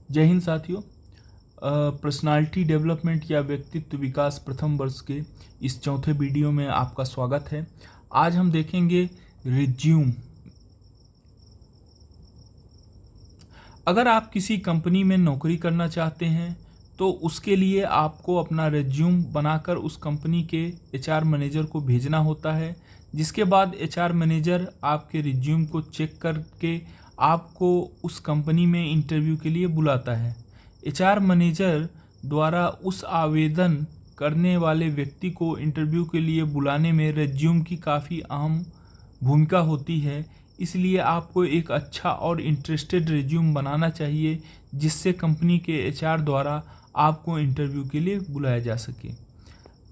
जय हिंद साथियों। Personality development या व्यक्तित्व विकास प्रथम वर्ष के इस चौथे वीडियो में आपका स्वागत है। आज हम देखेंगे रिज्यूम। अगर आप किसी कंपनी में नौकरी करना चाहते हैं तो उसके लिए आपको अपना रिज्यूम बनाकर उस कंपनी के एचआर मैनेजर को भेजना होता है, जिसके बाद एचआर मैनेजर आपके रिज्यूम को चेक करके आपको उस कंपनी में इंटरव्यू के लिए बुलाता है। एचआर मैनेजर द्वारा उस आवेदन करने वाले व्यक्ति को इंटरव्यू के लिए बुलाने में रिज्यूम की काफ़ी अहम भूमिका होती है, इसलिए आपको एक अच्छा और इंटरेस्टेड रिज्यूम बनाना चाहिए जिससे कंपनी के एचआर द्वारा आपको इंटरव्यू के लिए बुलाया जा सके।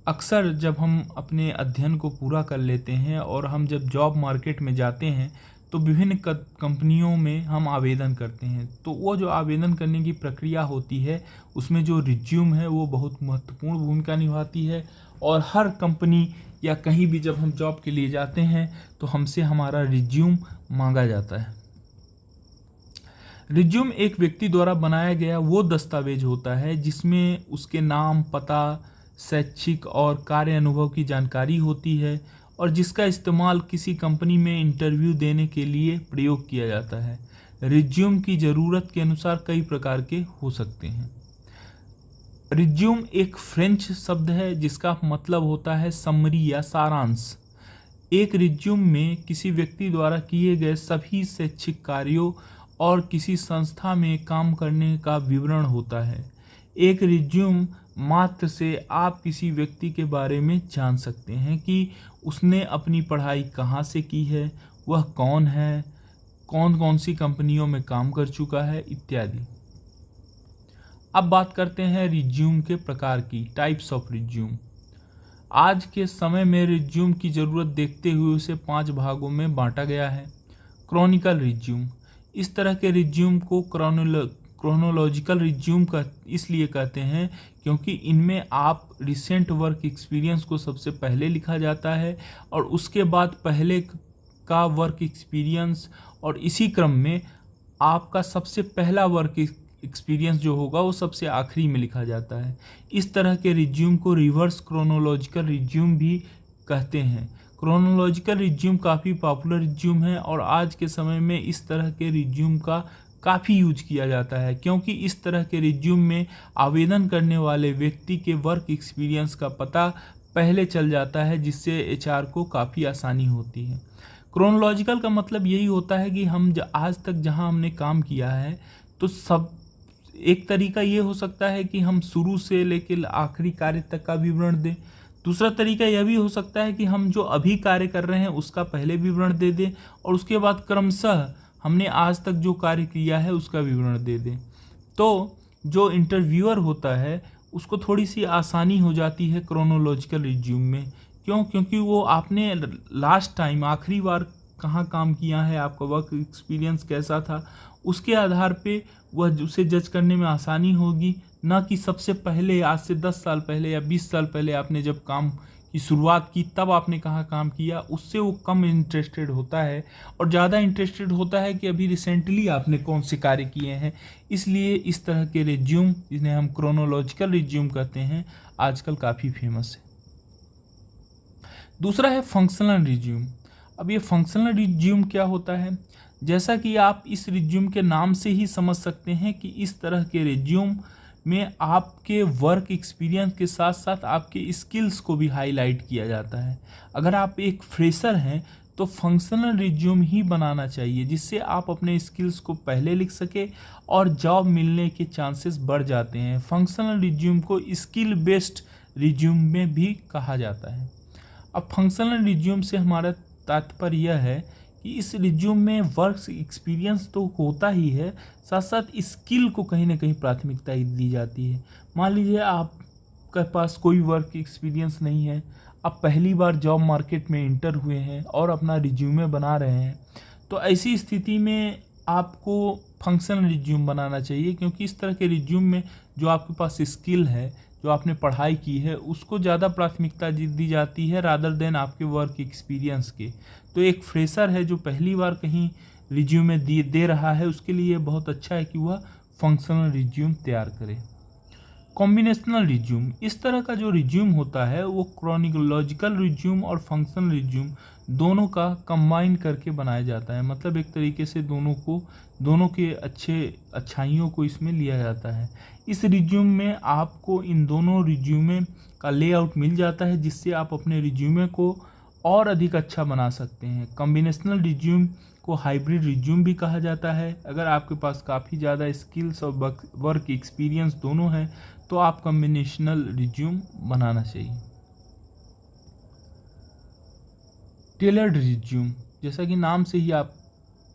अक्सर जब हम अपने अध्ययन को पूरा कर लेते हैं और हम जब जॉब मार्केट में जाते हैं तो विभिन्न कंपनियों में हम आवेदन करते हैं, तो वो जो आवेदन करने की प्रक्रिया होती है उसमें जो रिज्यूम है वो बहुत महत्वपूर्ण भूमिका निभाती है। और हर कंपनी या कहीं भी जब हम जॉब के लिए जाते हैं तो हमसे हमारा रिज्यूम मांगा जाता है। रिज्यूम एक व्यक्ति द्वारा बनाया गया वो दस्तावेज होता है जिसमें उसके नाम, पता, शैक्षिक और कार्य अनुभव की जानकारी होती है और जिसका इस्तेमाल किसी कंपनी में इंटरव्यू देने के लिए प्रयोग किया जाता है। रिज्यूम की ज़रूरत के अनुसार कई प्रकार के हो सकते हैं। रिज्यूम एक फ्रेंच शब्द है जिसका मतलब होता है समरी या सारांश। एक रिज्यूम में किसी व्यक्ति द्वारा किए गए सभी शैक्षिक कार्यों और किसी संस्था में काम करने का विवरण होता है। एक रिज्यूम मात्र से आप किसी व्यक्ति के बारे में जान सकते हैं कि उसने अपनी पढ़ाई कहाँ से की है, वह कौन है, कौन कौन सी कंपनियों में काम कर चुका है इत्यादि। अब बात करते हैं रिज्यूम के प्रकार की, टाइप्स ऑफ रिज्यूम। आज के समय में रिज्यूम की ज़रूरत देखते हुए उसे 5 भागों में बांटा गया है। क्रॉनिकल रिज्यूम, इस तरह के रिज्यूम को क्रोनोलॉजिकल रिज्यूम का इसलिए कहते हैं क्योंकि इनमें आप रिसेंट वर्क एक्सपीरियंस को सबसे पहले लिखा जाता है और उसके बाद पहले का वर्क एक्सपीरियंस और इसी क्रम में आपका सबसे पहला वर्क एक्सपीरियंस जो होगा वो सबसे आखिरी में लिखा जाता है। इस तरह के रिज्यूम को रिवर्स क्रोनोलॉजिकल रिज्यूम भी कहते हैं। क्रोनोलॉजिकल रिज्यूम काफ़ी पॉपुलर रिज्यूम है और आज के समय में इस तरह के रिज्यूम का काफ़ी यूज किया जाता है क्योंकि इस तरह के रिज्यूम में आवेदन करने वाले व्यक्ति के वर्क एक्सपीरियंस का पता पहले चल जाता है, जिससे एचआर को काफ़ी आसानी होती है। क्रोनोलॉजिकल का मतलब यही होता है कि हम आज तक जहां हमने काम किया है तो सब एक तरीका ये हो सकता है कि हम शुरू से लेकर आखिरी कार्य तक का विवरण दें। दूसरा तरीका यह भी हो सकता है कि हम जो अभी कार्य कर रहे हैं उसका पहले विवरण दे दें और उसके बाद क्रमशः हमने आज तक जो कार्य किया है उसका विवरण दे दें। तो जो इंटरव्यूअर होता है उसको थोड़ी सी आसानी हो जाती है क्रोनोलॉजिकल रिज्यूम में। क्यों? क्योंकि वो आपने लास्ट टाइम आखिरी बार कहाँ काम किया है, आपका वर्क एक्सपीरियंस कैसा था, उसके आधार पे वह उसे जज करने में आसानी होगी, ना कि सबसे पहले आज से 10 साल पहले या 20 साल पहले आपने जब काम की शुरुआत की तब आपने कहाँ काम किया। उससे वो कम इंटरेस्टेड होता है और ज़्यादा इंटरेस्टेड होता है कि अभी रिसेंटली आपने कौन से कार्य किए हैं। इसलिए इस तरह के रिज्यूम, जिन्हें हम क्रोनोलॉजिकल रिज्यूम कहते हैं, आजकल काफ़ी फेमस है। दूसरा है फंक्शनल रिज्यूम। अब ये फंक्शनल रिज्यूम क्या होता है? जैसा कि आप इस रिज्यूम के नाम से ही समझ सकते हैं कि इस तरह के रिज्यूम में आपके वर्क एक्सपीरियंस के साथ साथ आपके स्किल्स को भी हाईलाइट किया जाता है। अगर आप एक फ्रेशर हैं तो फंक्शनल रिज्यूम ही बनाना चाहिए, जिससे आप अपने स्किल्स को पहले लिख सके और जॉब मिलने के चांसेस बढ़ जाते हैं। फंक्शनल रिज्यूम को स्किल बेस्ड रिज्यूम में भी कहा जाता है। अब फंक्शनल रिज्यूम से हमारा तात्पर्य यह है कि इस रिज्यूम में वर्क एक्सपीरियंस तो होता ही है, साथ साथ स्किल को कहीं ना कहीं प्राथमिकता दी जाती है। मान लीजिए आपके पास कोई वर्क एक्सपीरियंस नहीं है, आप पहली बार जॉब मार्केट में इंटर हुए हैं और अपना रिज्यूमे बना रहे हैं, तो ऐसी स्थिति में आपको फंक्शनल रिज्यूम बनाना चाहिए क्योंकि इस तरह के रिज्यूम में जो आपके पास स्किल है, जो आपने पढ़ाई की है, उसको ज़्यादा प्राथमिकता दी जाती है रादर देन आपके वर्क एक्सपीरियंस के। तो एक फ्रेशर है जो पहली बार कहीं रिज्यूमे दे रहा है, उसके लिए बहुत अच्छा है कि वह फंक्शनल रिज्यूम तैयार करें। कॉम्बिनेशनल रिज्यूम, इस तरह का जो रिज्यूम होता है वो क्रोनोलॉजिकल रिज्यूम और फंक्शनल रिज्यूम दोनों का कंबाइन करके बनाया जाता है। मतलब एक तरीके से दोनों के अच्छाइयों को इसमें लिया जाता है। इस रिज्यूम में आपको इन दोनों रिज्यूमे का लेआउट मिल जाता है, जिससे आप अपने रिज्यूमे को और अधिक अच्छा बना सकते हैं। कॉम्बिनेशनल रिज्यूम को हाइब्रिड रिज्यूम भी कहा जाता है। अगर आपके पास काफ़ी ज़्यादा स्किल्स और वर्क एक्सपीरियंस दोनों है तो आप कॉम्बिनेशनल रिज्यूम बनाना चाहिए। टेलर्ड रिज्यूम, जैसा कि नाम से ही आप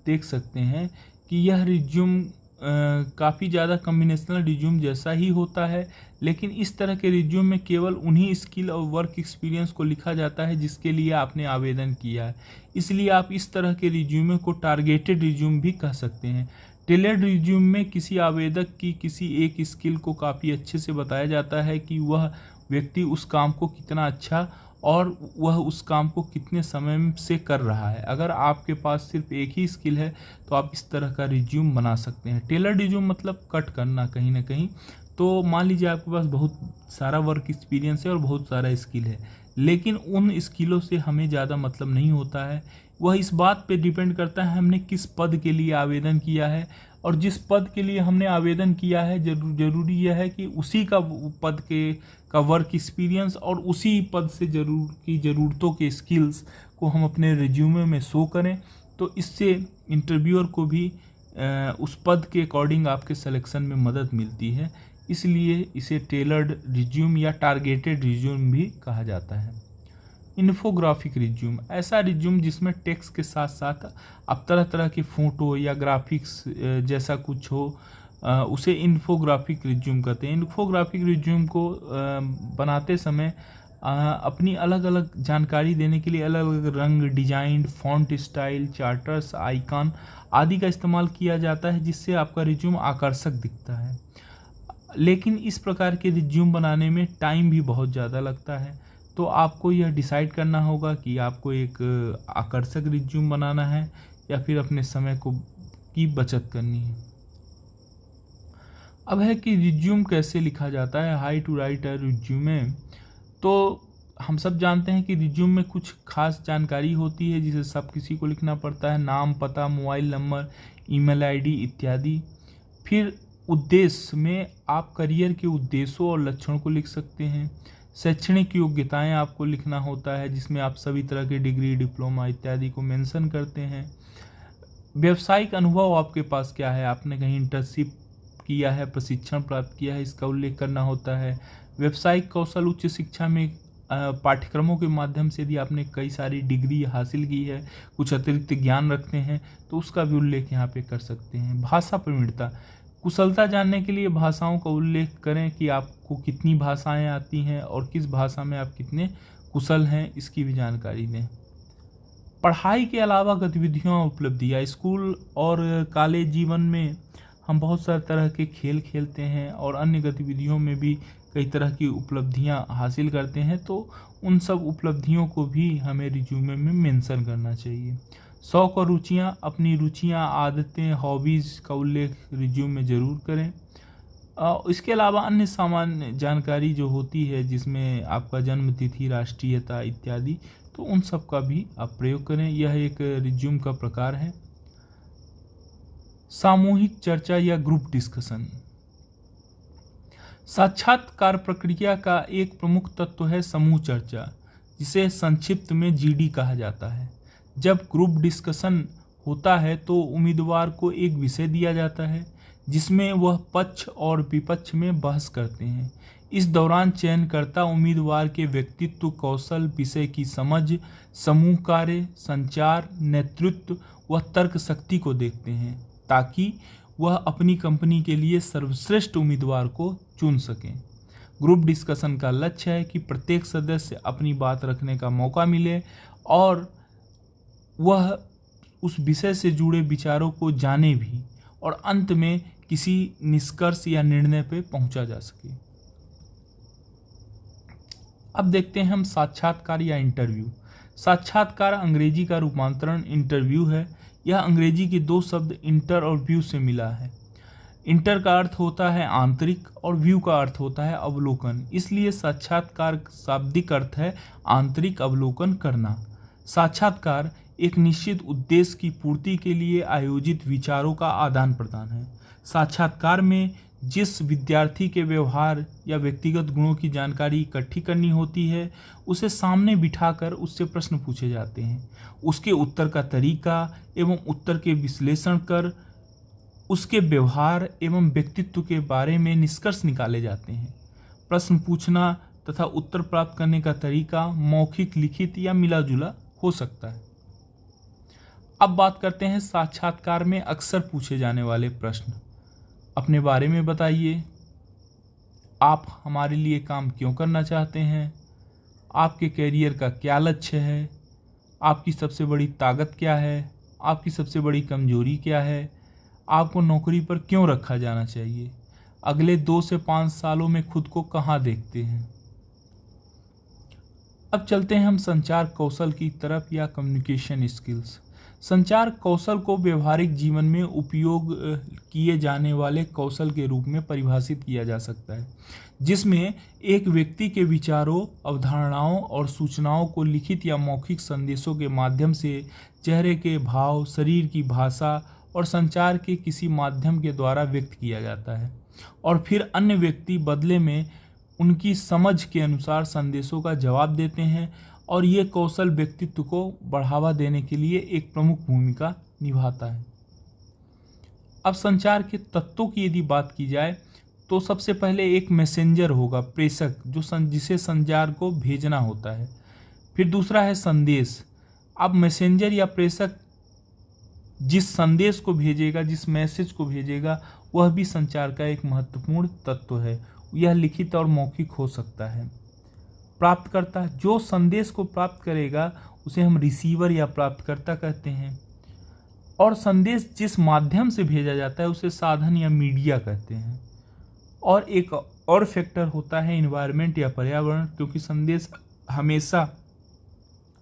देख सकते हैं कि यह रिज्यूम काफ़ी ज़्यादा कॉम्बिनेशनल रिज्यूम जैसा ही होता है, लेकिन इस तरह के रिज्यूम में केवल उन्हीं स्किल और वर्क एक्सपीरियंस को लिखा जाता है जिसके लिए आपने आवेदन किया है। इसलिए आप इस तरह के रिज्यूमे को टारगेटेड रिज्यूम भी कह सकते हैं। टेलर्ड रिज्यूम में किसी आवेदक की किसी एक स्किल को काफ़ी अच्छे से बताया जाता है कि वह व्यक्ति उस काम को कितना अच्छा और वह उस काम को कितने समय से कर रहा है। अगर आपके पास सिर्फ एक ही स्किल है तो आप इस तरह का रिज्यूम बना सकते हैं। टेलर्ड रिज्यूम मतलब कट करना कहीं ना कहीं। तो मान लीजिए आपके पास बहुत सारा वर्क एक्सपीरियंस है और बहुत सारा स्किल है, लेकिन उन स्किलों से हमें ज़्यादा मतलब नहीं होता है। वह इस बात पे डिपेंड करता है हमने किस पद के लिए आवेदन किया है, और जिस पद के लिए हमने आवेदन किया है जरूरी यह है कि उसी का पद का वर्क एक्सपीरियंस और उसी पद से ज़रूरतों के स्किल्स को हम अपने रिज्यूमे में शो करें। तो इससे इंटरव्यूअर को भी उस पद के अकॉर्डिंग आपके सिलेक्शन में मदद मिलती है। इसलिए इसे टेलर्ड रिज्यूम या टारगेटेड रिज्यूम भी कहा जाता है। इन्फोग्राफिक रिज्यूम, ऐसा रिज्यूम जिसमें टेक्स्ट के साथ साथ आप तरह तरह की फ़ोटो या ग्राफिक्स जैसा कुछ हो, उसे इन्फोग्राफिक रिज्यूम कहते हैं। इन्फोग्राफिक रिज्यूम को बनाते समय अपनी अलग अलग जानकारी देने के लिए अलग अलग रंग, design, font style, charters, icon आदि का इस्तेमाल किया जाता है, जिससे आपका रिज्यूम आकर्षक दिखता है। लेकिन इस प्रकार के रिज्यूम बनाने में टाइम भी बहुत ज़्यादा लगता है। तो आपको यह डिसाइड करना होगा कि आपको एक आकर्षक रिज्यूम बनाना है या फिर अपने समय की बचत करनी है। अब है कि रिज्यूम कैसे लिखा जाता है, how to write a resume. तो हम सब जानते हैं कि रिज्यूम में कुछ खास जानकारी होती है जिसे सब किसी को लिखना पड़ता है। नाम, पता, मोबाइल नंबर, ईमेल आईडी इत्यादि। फिर उद्देश्य में आप करियर के उद्देश्यों और लक्षणों को लिख सकते हैं। शैक्षणिक योग्यताएं आपको लिखना होता है, जिसमें आप सभी तरह के डिग्री, डिप्लोमा इत्यादि को मेंशन करते हैं। व्यावसायिक अनुभव आपके पास क्या है, आपने कहीं इंटर्नशिप किया है, प्रशिक्षण प्राप्त किया है, इसका उल्लेख करना होता है। व्यावसायिक कौशल, उच्च शिक्षा में पाठ्यक्रमों के माध्यम से यदि आपने कई सारी डिग्री हासिल की है, कुछ अतिरिक्त ज्ञान रखते हैं, तो उसका भी उल्लेख यहाँ पे कर सकते हैं। भाषा प्रवीणता, कुशलता जानने के लिए भाषाओं का उल्लेख करें कि आपको कितनी भाषाएं आती हैं और किस भाषा में आप कितने कुशल हैं, इसकी भी जानकारी दें। पढ़ाई के अलावा गतिविधियाँ और उपलब्धियाँ, स्कूल और कॉलेज जीवन में हम बहुत सारे तरह के खेल खेलते हैं और अन्य गतिविधियों में भी कई तरह की उपलब्धियाँ हासिल करते हैं, तो उन सब उपलब्धियों को भी हमें रिज्यूमे में मेंशन करना चाहिए। शौक और रुचियाँ, अपनी रुचियाँ, आदतें, हॉबीज़ का उल्लेख रिज्यूम में ज़रूर करें। इसके अलावा अन्य सामान्य जानकारी जो होती है, जिसमें आपका जन्म तिथि, राष्ट्रीयता इत्यादि, तो उन सब का भी आप प्रयोग करें। यह एक रिज्यूम का प्रकार है। सामूहिक चर्चा या ग्रुप डिस्कशन, साक्षात्कार प्रक्रिया का एक प्रमुख तत्व है समूह चर्चा, जिसे संक्षिप्त में जीडी कहा जाता है। जब ग्रुप डिस्कशन होता है तो उम्मीदवार को एक विषय दिया जाता है जिसमें वह पक्ष और विपक्ष में बहस करते हैं। इस दौरान चयनकर्ता उम्मीदवार के व्यक्तित्व, कौशल, विषय की समझ, समूह कार्य, संचार, नेतृत्व व तर्क शक्ति को देखते हैं, ताकि वह अपनी कंपनी के लिए सर्वश्रेष्ठ उम्मीदवार को चुन सकें। ग्रुप डिस्कशन का लक्ष्य है कि प्रत्येक सदस्य अपनी बात रखने का मौका मिले और वह उस विषय से जुड़े विचारों को जाने भी, और अंत में किसी निष्कर्ष या निर्णय पर पहुंचा जा सके। अब देखते हैं हम साक्षात्कार या इंटरव्यू। साक्षात्कार अंग्रेजी का रूपांतरण इंटरव्यू है। यह अंग्रेजी के दो शब्द इंटर और व्यू से मिला है। इंटर का अर्थ होता है आंतरिक और व्यू का अर्थ होता है अवलोकन। इसलिए साक्षात्कार शाब्दिक अर्थ है आंतरिक अवलोकन करना। साक्षात्कार एक निश्चित उद्देश्य की पूर्ति के लिए आयोजित विचारों का आदान प्रदान है। साक्षात्कार में जिस विद्यार्थी के व्यवहार या व्यक्तिगत गुणों की जानकारी इकट्ठी करनी होती है, उसे सामने बिठाकर उससे प्रश्न पूछे जाते हैं। उसके उत्तर का तरीका एवं उत्तर के विश्लेषण कर उसके व्यवहार एवं व्यक्तित्व के बारे में निष्कर्ष निकाले जाते हैं। प्रश्न पूछना तथा उत्तर प्राप्त करने का तरीका मौखिक, लिखित या मिला जुला हो सकता है। अब बात करते हैं साक्षात्कार में अक्सर पूछे जाने वाले प्रश्न। अपने बारे में बताइए। आप हमारे लिए काम क्यों करना चाहते हैं? आपके कैरियर का क्या लक्ष्य है? आपकी सबसे बड़ी ताकत क्या है? आपकी सबसे बड़ी कमजोरी क्या है? आपको नौकरी पर क्यों रखा जाना चाहिए? अगले 2 से 5 सालों में खुद को कहाँ देखते हैं? अब चलते हैं हम संचार कौशल की तरफ या कम्युनिकेशन स्किल्स। संचार कौशल को व्यवहारिक जीवन में उपयोग किए जाने वाले कौशल के रूप में परिभाषित किया जा सकता है, जिसमें एक व्यक्ति के विचारों, अवधारणाओं और सूचनाओं को लिखित या मौखिक संदेशों के माध्यम से चेहरे के भाव, शरीर की भाषा और संचार के किसी माध्यम के द्वारा व्यक्त किया जाता है और फिर अन्य व्यक्ति बदले में उनकी समझ के अनुसार संदेशों का जवाब देते हैं, और ये कौशल व्यक्तित्व को बढ़ावा देने के लिए एक प्रमुख भूमिका निभाता है। अब संचार के तत्वों की यदि बात की जाए तो सबसे पहले एक मैसेंजर होगा, प्रेषक, जिसे संचार को भेजना होता है। फिर दूसरा है संदेश। अब मैसेंजर या प्रेषक जिस संदेश को भेजेगा, जिस मैसेज को भेजेगा, वह भी संचार का एक महत्वपूर्ण तत्व है। यह लिखित और मौखिक हो सकता है। प्राप्तकर्ता, जो संदेश को प्राप्त करेगा उसे हम रिसीवर या प्राप्तकर्ता कहते हैं, और संदेश जिस माध्यम से भेजा जाता है उसे साधन या मीडिया कहते हैं। और एक और फैक्टर होता है एनवायरनमेंट या पर्यावरण, क्योंकि संदेश हमेशा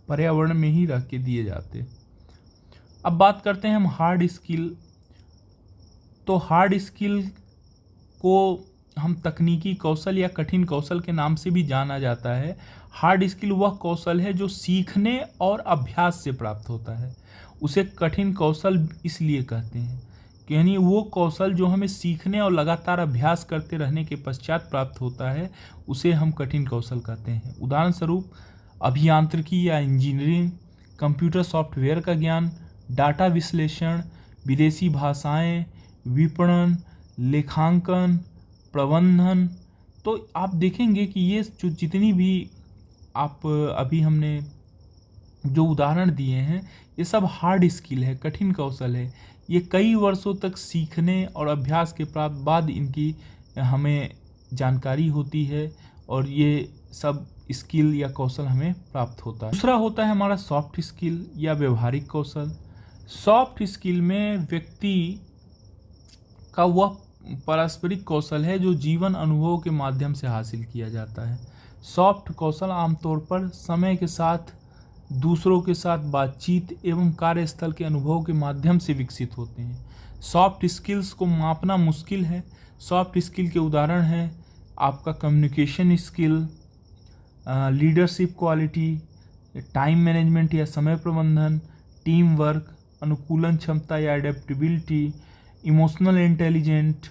पर्यावरण में ही रह के दिए जाते हैं। अब बात करते हैं हम हार्ड स्किल। तो हार्ड स्किल को हम तकनीकी कौशल या कठिन कौशल के नाम से भी जाना जाता है। हार्ड स्किल वह कौशल है जो सीखने और अभ्यास से प्राप्त होता है। उसे कठिन कौशल इसलिए कहते हैं कि यानी वो कौशल जो हमें सीखने और लगातार अभ्यास करते रहने के पश्चात प्राप्त होता है, उसे हम कठिन कौशल कहते हैं। उदाहरण स्वरूप अभियांत्रिकी या इंजीनियरिंग, कंप्यूटर सॉफ्टवेयर का ज्ञान, डाटा विश्लेषण, विदेशी भाषाएं, विपणन, लेखांकन, प्रबंधन। तो आप देखेंगे कि ये जो जितनी भी आप अभी हमने जो उदाहरण दिए हैं, ये सब हार्ड स्किल है, कठिन कौशल है। ये कई वर्षों तक सीखने और अभ्यास के बाद इनकी हमें जानकारी होती है और ये सब स्किल या कौशल हमें प्राप्त होता है। दूसरा होता है हमारा सॉफ्ट स्किल या व्यवहारिक कौशल। सॉफ्ट स्किल में व्यक्ति का वह पारस्परिक कौशल है जो जीवन अनुभव के माध्यम से हासिल किया जाता है। सॉफ्ट कौशल आमतौर पर समय के साथ दूसरों के साथ बातचीत एवं कार्यस्थल के अनुभव के माध्यम से विकसित होते हैं। सॉफ्ट स्किल्स को मापना मुश्किल है। सॉफ्ट स्किल के उदाहरण हैं आपका communication skill, leadership quality, time management या समय प्रबंधन, टीम वर्क, अनुकूलन क्षमता या adaptability, emotional intelligent,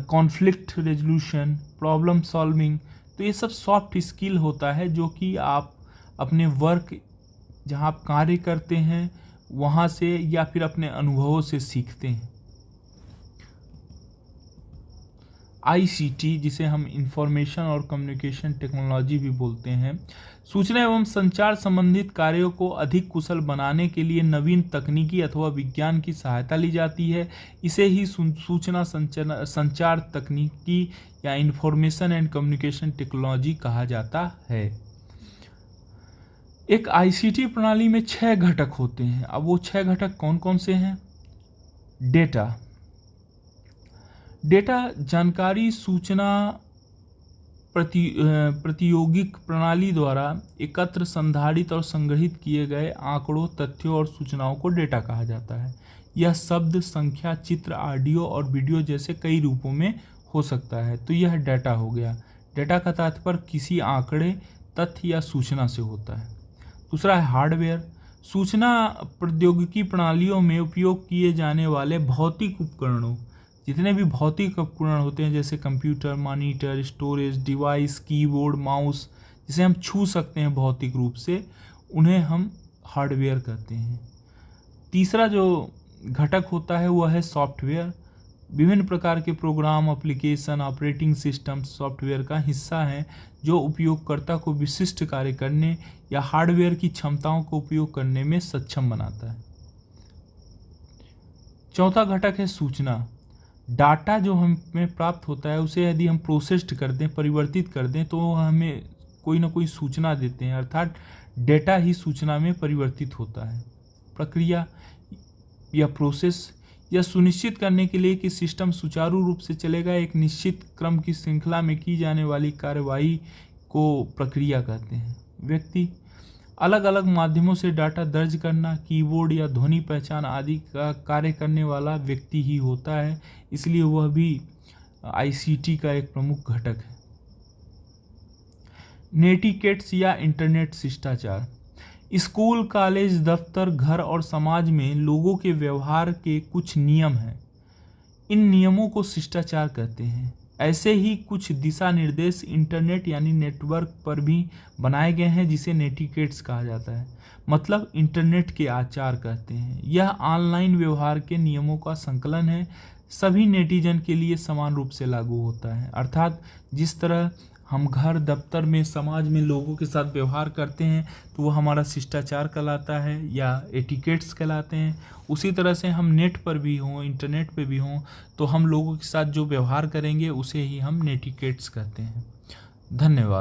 conflict resolution, problem solving. तो ये सब सॉफ्ट स्किल होता है जो कि आप अपने वर्क जहाँ आप कार्य करते हैं वहाँ से या फिर अपने अनुभवों से सीखते हैं। ICT, जिसे हम इंफॉर्मेशन और कम्युनिकेशन टेक्नोलॉजी भी बोलते हैं, सूचना एवं संचार संबंधित कार्यों को अधिक कुशल बनाने के लिए नवीन तकनीकी अथवा विज्ञान की सहायता ली जाती है। इसे ही सूचना संचार तकनीकी या इंफॉर्मेशन एंड कम्युनिकेशन टेक्नोलॉजी कहा जाता है। एक ICT प्रणाली में 6 घटक होते हैं। अब वो 6 घटक कौन कौन से हैं? डेटा जानकारी सूचना प्रतियोगिक प्रणाली द्वारा एकत्र, संधारित और संग्रहित किए गए आंकड़ों, तथ्यों और सूचनाओं को डेटा कहा जाता है। यह शब्द, संख्या, चित्र, ऑडियो और वीडियो जैसे कई रूपों में हो सकता है। तो यह डाटा हो गया। डाटा का तात्पर्य किसी आंकड़े, तथ्य या सूचना से होता है। दूसरा है हार्डवेयर। सूचना प्रौद्योगिकी प्रणालियों में उपयोग किए जाने वाले भौतिक उपकरणों, जितने भी भौतिक उपकरण होते हैं जैसे computer, monitor, storage device, keyboard, mouse, जिसे हम छू सकते हैं भौतिक रूप से, उन्हें हम हार्डवेयर कहते हैं। तीसरा जो घटक होता है वह है सॉफ्टवेयर। विभिन्न प्रकार के program, application, operating system software का हिस्सा हैं जो उपयोगकर्ता को विशिष्ट कार्य करने या हार्डवेयर की क्षमताओं को उपयोग करने में सक्षम बनाता है। चौथा घटक है सूचना। डाटा जो हमें प्राप्त होता है उसे यदि हम प्रोसेस्ड कर दें, परिवर्तित कर दें, तो हमें कोई ना कोई सूचना देते हैं, अर्थात डेटा ही सूचना में परिवर्तित होता है। प्रक्रिया या प्रोसेस, यह सुनिश्चित करने के लिए कि सिस्टम सुचारू रूप से चलेगा, एक निश्चित क्रम की श्रृंखला में की जाने वाली कार्यवाही को प्रक्रिया कहते हैं। व्यक्ति, अलग अलग माध्यमों से डाटा दर्ज करना, कीबोर्ड या ध्वनि पहचान आदि का कार्य करने वाला व्यक्ति ही होता है, इसलिए वह भी आईसीटी का एक प्रमुख घटक है। नेटिकेट्स या इंटरनेट शिष्टाचार। स्कूल, कॉलेज, दफ्तर, घर और समाज में लोगों के व्यवहार के कुछ नियम हैं। इन नियमों को शिष्टाचार कहते हैं। ऐसे ही कुछ दिशा निर्देश इंटरनेट यानी नेटवर्क पर भी बनाए गए हैं, जिसे नेटिकेट्स कहा जाता है, मतलब इंटरनेट के आचार कहते हैं। यह ऑनलाइन व्यवहार के नियमों का संकलन है, सभी नेटिजन के लिए समान रूप से लागू होता है। अर्थात जिस तरह हम घर, दफ्तर में, समाज में लोगों के साथ व्यवहार करते हैं तो वो हमारा शिष्टाचार कहलाता है या एटिकेट्स कहलाते हैं, उसी तरह से हम नेट पर भी हों, इंटरनेट पे भी हों, तो हम लोगों के साथ जो व्यवहार करेंगे उसे ही हम नेटिकेट्स कहते हैं। धन्यवाद।